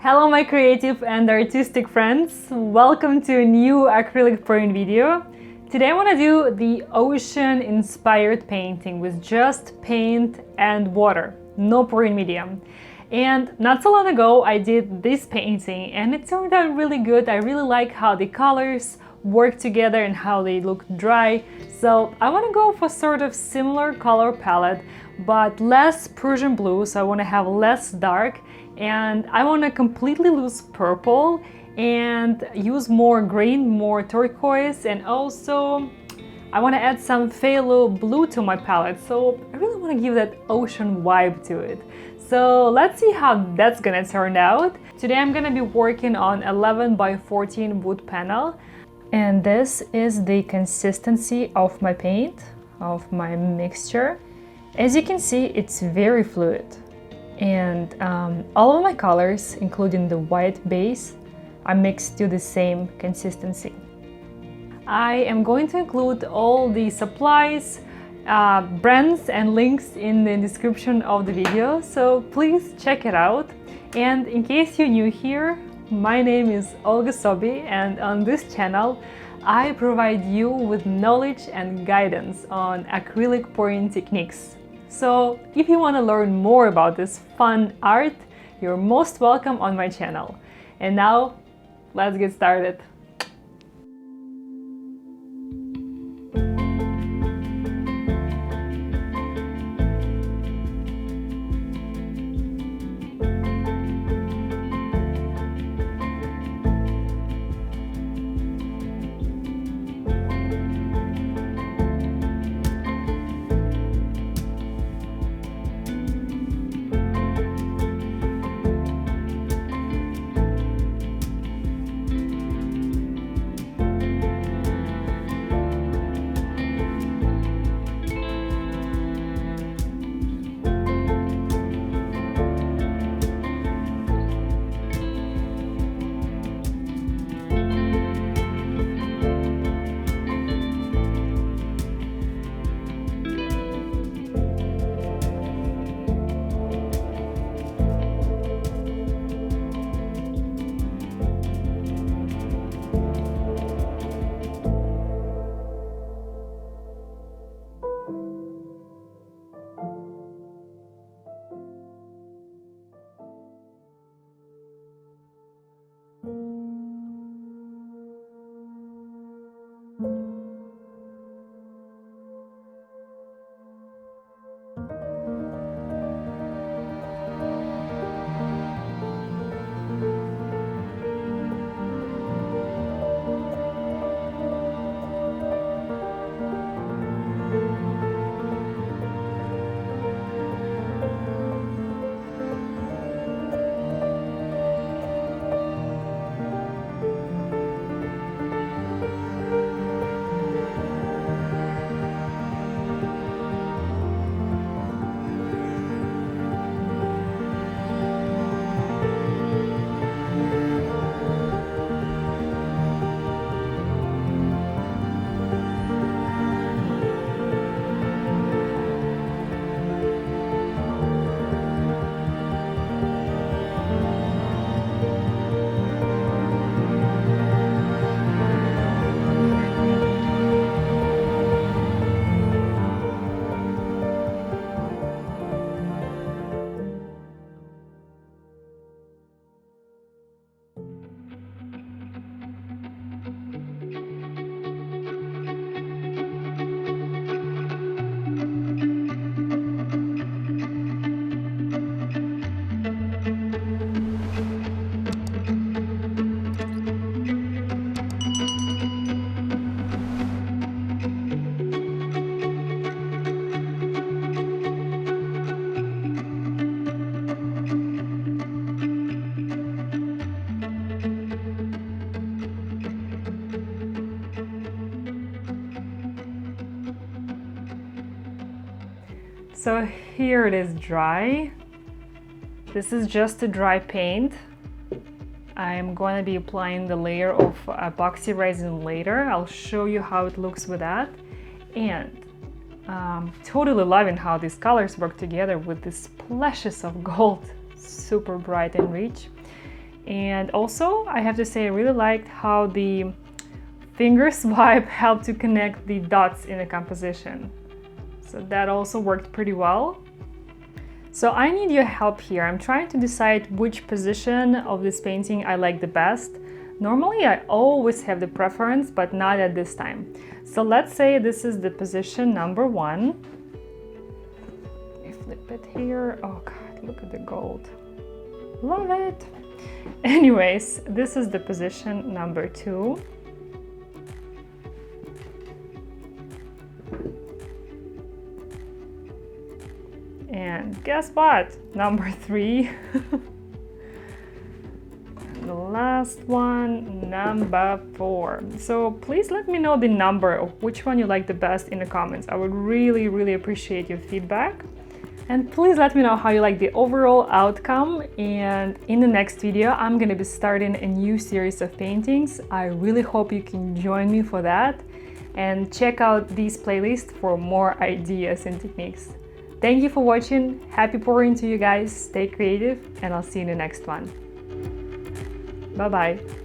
Hello my creative and artistic friends, welcome to a new acrylic pouring video. Today I want to do the ocean inspired painting with just paint and water, no pouring medium. And not so long ago I did this painting and it turned out really good. I really like how the colors work together and how they look dry. So I want to go for sort of similar color palette but less Prussian blue, so I want to have less dark. And I want to completely lose purple and use more green, more turquoise, and also I want to add some phthalo blue to my palette, so I really want to give that ocean vibe to it. So let's see how that's gonna turn out. Today I'm gonna be working on 11 by 14 wood panel, and this is the consistency of my paint, of my mixture. As you can see, it's very fluid. And all of my colors, including the white base, are mixed to the same consistency. I am going to include all the supplies, brands and links in the description of the video, so please check it out. And in case you're new here, my name is Olga Soby, and on this channel I provide you with knowledge and guidance on acrylic pouring techniques. So if you want to learn more about this fun art, you're most welcome on my channel. And now, let's get started. So here it is dry. This is just a dry paint. I'm going to be applying the layer of epoxy resin later. I'll show you how it looks with that. And totally loving how these colors work together with these splashes of gold, super bright and rich. And also, I have to say, I really liked how the finger swipe helped to connect the dots in the composition. So that also worked pretty well. So I need your help here. I'm trying to decide which position of this painting I like the best. Normally I always have the preference, but not at this time. So let's say this is the position number 1. Let me flip it here. Oh God, look at the gold. Love it. Anyways, this is the position number 2. And guess what? Number 3. And the last one, number 4. So please let me know the number of which one you like the best in the comments. I would really appreciate your feedback. And please let me know how you like the overall outcome. And in the next video, I'm gonna be starting a new series of paintings. I really hope you can join me for that. And check out these playlists for more ideas and techniques. Thank you for watching. Happy pouring to you guys. Stay creative, and I'll see you in the next one. Bye-bye.